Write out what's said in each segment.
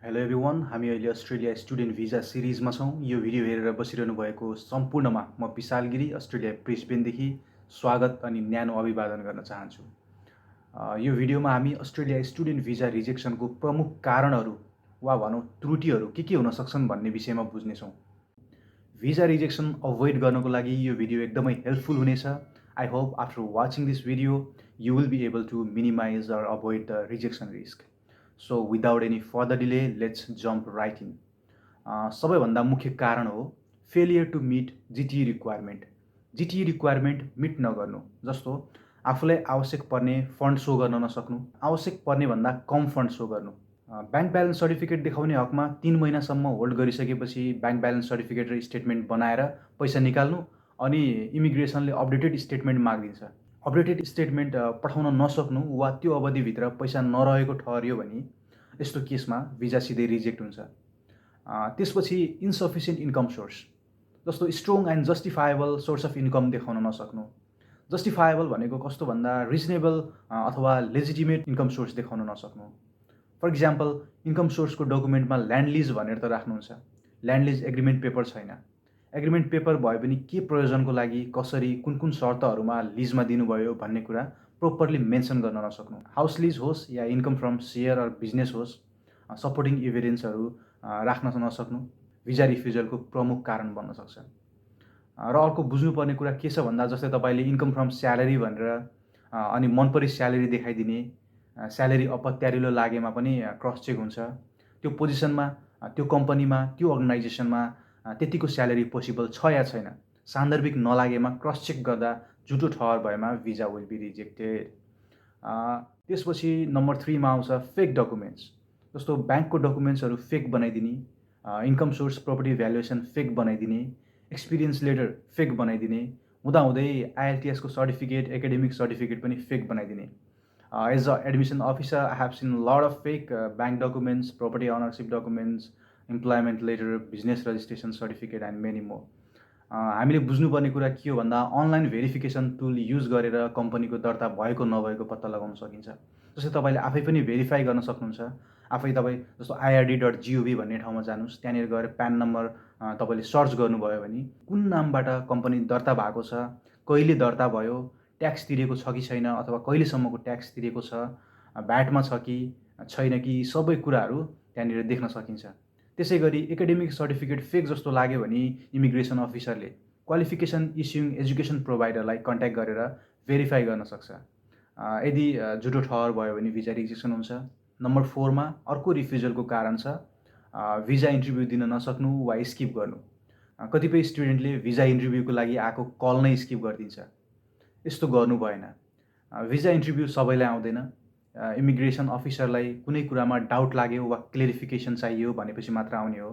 Hello everyone, हामी अहिले Australia student visa सिरिजमा छौँ। यो भिडियो हेरेर बसिरहनु भएको सम्पूर्णमा म विशाल गिरी अस्ट्रेलिया ब्रिस्बेनदेखि स्वागत अनि न्यानो अभिवादन गर्न चाहन्छु। यो भिडियोमा हामी अस्ट्रेलिया स्टुडेन्ट भिजा रिजेक्सनको प्रमुख कारणहरू वा भनौँ त्रुटिहरू के हुन सक्छन् भन्ने विषयमा बुझ्नेछौँ। भिजा रिजेक्सन अभोइड गर्नको लागि यो भिडियो एकदमै हेल्पफुल हुनेछ। I hope after watching this video you will be able to minimize or avoid the rejection risk. So without any further delay let's jump right in. सबैभन्दा मुख्य कारण हो failure to meet GTE requirement. GTE requirement meet नगर्नु, जस्तो आफूलाई आवश्यक पर्ने fund so गर्न नसक्नु, आवश्यक पर्ने भन्दा कम फन्ड सो गर्नु। ब्याङ्क ब्यालेन्स सर्टिफिकेट देखाउने हकमा 3 महिनासम्म होल्ड गरिसकेपछि ब्याङ्क ब्यालेन्स सर्टिफिकेट र स्टेटमेन्ट बनाएर पैसा निकाल्नु, अनि इमिग्रेसनले अपडेटेड स्टेटमेन्ट मागिदिन्छ। अपडेटेड स्टेटमेन्ट पठाउन नसक्नु वा त्यो अवधिभित्र पैसा नरहेको ठहरियो भने यस्तो केसमा भिजा सिधै रिजेक्ट हुन्छ। त्यसपछि इन्सफिसियन्ट इन्कम सोर्स, जस्तो strong and justifiable source of income देखाउन नसक्नु। जस्टिफाएबल भनेको कस्तो भन्दा रिजनेबल अथवा लेजिटिमेट इन्कम सोर्स देखाउन नसक्नु। फर इक्जाम्पल, इन्कम सोर्सको डकुमेन्टमा ल्यान्ड लिज भनेर त राख्नुहुन्छ, ल्यान्ड लिज एग्रिमेन्ट पेपर छैन। एग्रिमेन्ट पेपर भए पनि के प्रयोजनको लागि, कसरी, कुन कुन शर्तहरूमा लिजमा दिनुभयो भन्ने कुरा प्रोपरली मेन्सन गर्न नसक्नु। हाउस लिज होस् या income from share or business होस्, सपोर्टिङ इभिडेन्सहरू राख्न नसक्नु भिजा रिफ्युजलको प्रमुख कारण बन्न सक्छ। र अर्को बुझ्नुपर्ने कुरा के छ भन्दा, जस्तै तपाईँले इन्कम फ्रम स्यालेरी भनेर अनि मनपरी स्यालेरी देखाइदिने, स्यालेरी अपत्यारिलो लागेमा पनि क्रस चेक हुन्छ। त्यो पोजिसनमा, त्यो कम्पनीमा, त्यो अर्गनाइजेसनमा त्यतिको स्यालेरी पोसिबल छ या छैन, सान्दर्भिक नलागेमा क्रस चेक गर्दा झुटो ठहर भएमा भिजा विल बी रिजेक्टेड। त्यसपछि नम्बर 3 मा आउँछ फेक डकुमेन्ट्स, जस्तो ब्याङ्कको डकुमेन्ट्सहरू फेक बनाइदिने, income source property valuation fake बनाइदिने, एक्सपिरियन्स लेटर फेक बनाइदिने, हुँदाहुँदै आइएलटिएसको सर्टिफिकेट, एकाडेमिक सर्टिफिकेट पनि फेक बनाइदिने। As a admission officer I have seen lot of fake bank documents, property ownership documents, employment letter, business registration certificate and many more. हामीले बुझ्नुपर्ने कुरा के हो भन्दा, अनलाइन भेरिफिकेसन टुल युज गरेर कम्पनीको दर्ता भएको नभएको पत्ता लगाउन सकिन्छ। जस्तै तपाईँले आफै पनि भेरिफाई गर्न सक्नुहुन्छ। आफै तपाईँ जस्तो ird.gov भन्ने ठाउँमा जानुहोस्, त्यहाँनिर गएर प्यान नम्बर तपाईँले सर्च गर्नुभयो भने कुन नामबाट कम्पनी दर्ता भएको छ, कहिले दर्ता भयो, ट्याक्स तिरेको छ कि छैन, अथवा कहिलेसम्मको ट्याक्स तिरेको छ, भ्याटमा छ कि छैन कि, सबै कुराहरू त्यहाँनिर देख्न सकिन्छ। त्यसै गरी एकाडेमिक सर्टिफिकेट फेक जस्तो लाग्यो भने इमिग्रेसन अफिसरले क्वालिफिकेसन इस्युङ एजुकेसन प्रोभाइडरलाई कन्ट्याक्ट गरेर भेरिफाई गर्न सक्छ। यदि झुटो ठहर भयो भने भिजा रिजेक्सन हुन्छ। नम्बर 4 मा अर्को रिफ्युजलको कारण छ भिजा इन्टरभ्यू दिन नसक्नु वा स्किप गर्नु। कतिपय स्टुडेन्टले भिजा इन्टरभ्यूको लागि आएको कल नै स्किप गरिदिन्छ। यस्तो गर्नु भएन। भिजा इन्टरभ्यू सबैलाई आउँदैन। इमिग्रेसन अफिसरलाई कुनै कुरामा डाउट लाग्यो वा क्लेरिफिकेसन चाहियो भनेपछि मात्र आउने हो।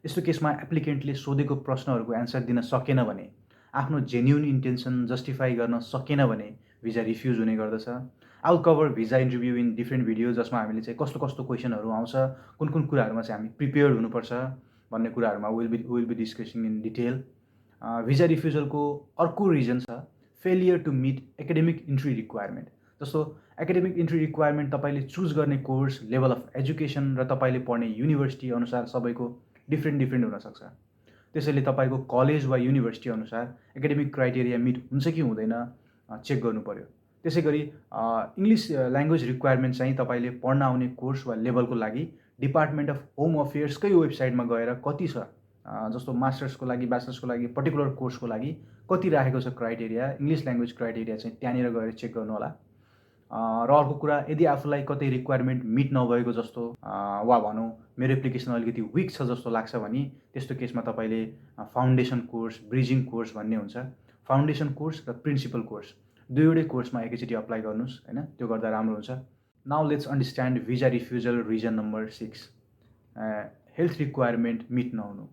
यस्तो केसमा एप्लिकेन्टले सोधेको प्रश्नहरूको एन्सर दिन सकेन भने, आफ्नो जेन्युन इन्टेन्सन जस्टिफाई गर्न सकेन भने भिजा रिफ्युज हुने गर्दछ। I will cover visa interview in different video, जसमा हामीले चाहिँ कस्तो कस्तो क्वेसनहरू आउँछ, कुन कुन कुराहरूमा चाहिँ हामी प्रिपेयर्ड हुनुपर्छ भन्ने कुराहरूमा will be discussing in detail. Visa रिफ्युजलको अर्को रिजन छ failure to meet academic entry requirement. जस्तो एकाडेमिक इन्ट्री रिक्वायरमेन्ट तपाईँले चुज गर्ने कोर्स, लेभल अफ एजुकेसन र तपाईँले पढ्ने युनिभर्सिटी अनुसार सबैको डिफ्रेन्ट हुनसक्छ। त्यसैले तपाईँको कलेज वा युनिभर्सिटी अनुसार एकाडेमिक क्राइटेरिया मिट हुन्छ कि हुँदैन चेक गर्नु पर्यो। त्यसै गरी इङ्ग्लिस ल्याङ्ग्वेज रिक्वायरमेन्ट चाहिँ तपाईँले पढ्न आउने कोर्स वा लेभलको लागि डिपार्टमेन्ट अफ होम अफेयर्सकै वेबसाइटमा गएर कति छ, जस्तो मास्टर्सको लागि, ब्याचलर्सको लागि, पर्टिकुलर कोर्सको लागि कति राखेको छ क्राइटेरिया, इङ्ग्लिस ल्याङ्ग्वेज क्राइटेरिया चाहिँ त्यहाँनिर गएर चेक गर्नु होला। र अर्को कुरा, यदि आफूलाई कतै रिक्वायरमेन्ट मिट नभएको जस्तो वा भनौँ मेरो एप्लिकेसन अलिकति विक छ जस्तो लाग्छ भने त्यस्तो केसमा तपाईँले फाउन्डेसन कोर्स, ब्रिजिङ कोर्स भन्ने हुन्छ, फाउन्डेसन कोर्स र प्रिन्सिपल कोर्स दुईवटै कोर्समा एकैचोटि अप्लाई गर्नुहोस्, होइन, त्यो गर्दा राम्रो हुन्छ। Now let's understand visa refusal reason number 6, health requirement meet नहुनु।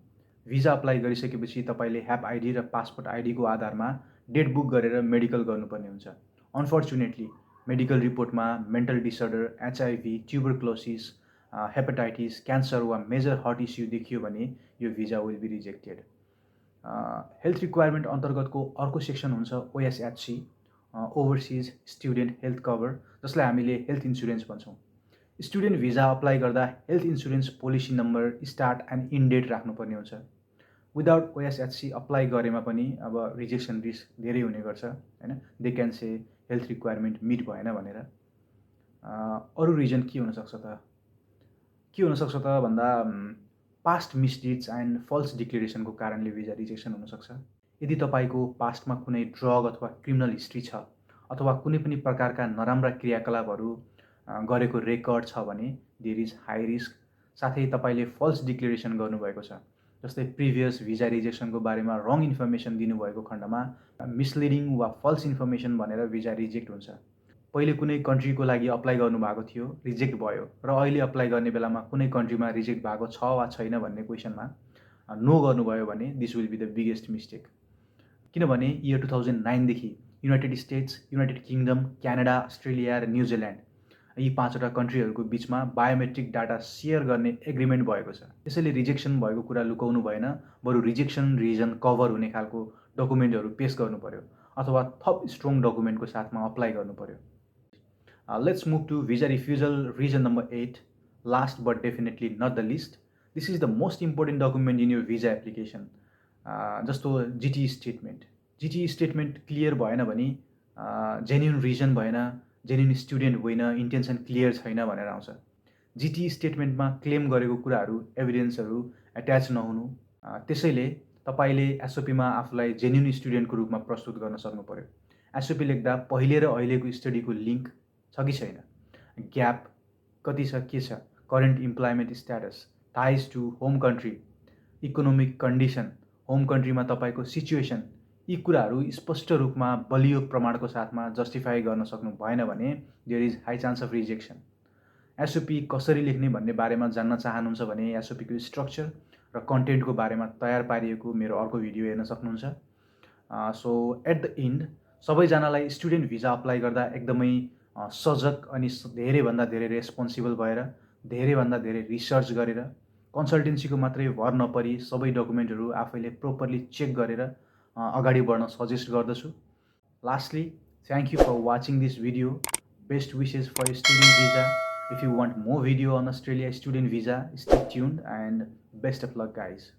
भिजा अप्लाई गरिसकेपछि तपाईँले ह्याप आइडी र पासपोर्ट आइडीको आधारमा डेट बुक गरेर मेडिकल गर्नुपर्ने हुन्छ। अनफर्चुनेटली मेडिकल रिपोर्टमा mental disorder, HIV, tuberculosis, hepatitis, cancer वा मेजर हार्ट इस्यु देखियो भने यो visa will be rejected. Health requirement अन्तर्गतको अर्को सेक्सन हुन्छ OSHC, overseas student health cover, जसलाई हामीले हेल्थ इन्सुरेन्स भन्छौँ। स्टुडेन्ट भिजा अप्लाई गर्दा health insurance policy number, start and end date राख्नुपर्ने हुन्छ। विदाउट ओएसएचसी अप्लाई गरेमा पनि अब रिजेक्सन रिस्क धेरै हुने गर्छ होइन। They can say health requirement meet भएन भनेर। अरू रिजन के हुनसक्छ त? के हुनसक्छ त भन्दा पास्ट मिसडिड्स एन्ड फल्स डिक्लेरेसनको कारणले भिजा रिजेक्सन हुनसक्छ। यदि तपाईँको पास्टमा कुनै ड्रग अथवा क्रिमिनल हिस्ट्री छ अथवा कुनै पनि प्रकारका नराम्रा क्रियाकलापहरू गरेको रेकर्ड छ भने देयर इज हाई रिस्क। साथै तपाईँले फल्स डिक्लेरेसन गर्नुभएको छ, जस्तै प्रिभियस भिजा रिजेक्सनको बारेमा रङ इन्फर्मेसन दिनुभएको खण्डमा मिसलिडिङ वा फल्स इन्फर्मेसन भनेर भिजा रिजेक्ट हुन्छ। पहिले कुनै कन्ट्रीको लागि अप्लाई गर्नुभएको थियो, रिजेक्ट भयो, र अहिले अप्लाई गर्ने बेलामा कुनै कन्ट्रीमा रिजेक्ट भएको छ वा छैन भन्ने क्वेसनमा नो गर्नुभयो भने this will be the biggest mistake. किनभने इयर 2009देखि United States, United Kingdom, Canada, Australia र न्युजिल्यान्ड यी 5वटा कन्ट्रीहरूको बिचमा बायोमेट्रिक डाटा सेयर गर्ने एग्रिमेन्ट भएको छ। त्यसैले रिजेक्सन भएको कुरा लुकाउनु भएन, बरु रिजेक्सन रिजन कभर हुने खालको डकुमेन्टहरू पेश गर्नु पर्यो अथवा थप स्ट्रङ डकुमेन्टको साथमा अप्लाई गर्नु पर्यो। Let's move to visa refusal reason number 8. Last but definitely not the least. This is the most important document in your visa application. जस्तो GTE statement. GTE statement clear भएन भने जेन्युन रिजन भएन, genuine student होइन, intention clear छैन भनेर आउँछ। GTE स्टेटमेन्टमा claim गरेको कुराहरू, एभिडेन्सहरू एट्याच नहुनु। त्यसैले तपाईँले एसओपीमा आफूलाई जेन्युन स्टुडेन्टको रूपमा प्रस्तुत गर्न सक्नु पर्यो। एसओपी लेख्दा पहिले र अहिलेको स्टडीको लिङ्क छ कि छैन, ग्याप कति छ, के छ, current employment status, ties to home country, economic condition, home कन्ट्रीमा तपाईँको सिचुएसन, यी कुराहरू स्पष्ट रूपमा बलियो प्रमाणको साथमा जस्टिफाई गर्न सक्नु भएन भने there is high chance of rejection. SOP कसरी लेख्ने भन्ने बारेमा जान्न चाहनुहुन्छ भने एसओपीको स्ट्रक्चर र कन्टेन्टको बारेमा तयार पारिएको मेरो अर्को भिडियो हेर्न सक्नुहुन्छ। सो एट द इन्ड सबैजनालाई स्टुडेन्ट भिजा अप्लाई गर्दा एकदमै सजग अनि धेरैभन्दा धेरै रेस्पोन्सिबल भएर, धेरैभन्दा धेरै रिसर्च गरेर, कन्सल्टेन्सीको मात्रै भर नपरी सबै डकुमेन्टहरू आफैले प्रोपरली चेक गरेर अगाडि बढ्न सजेस्ट गर्दछु। Lastly, thank you for watching this video. Best wishes for your student visa. If you want more video on Australia student visa, stay tuned and best of luck guys.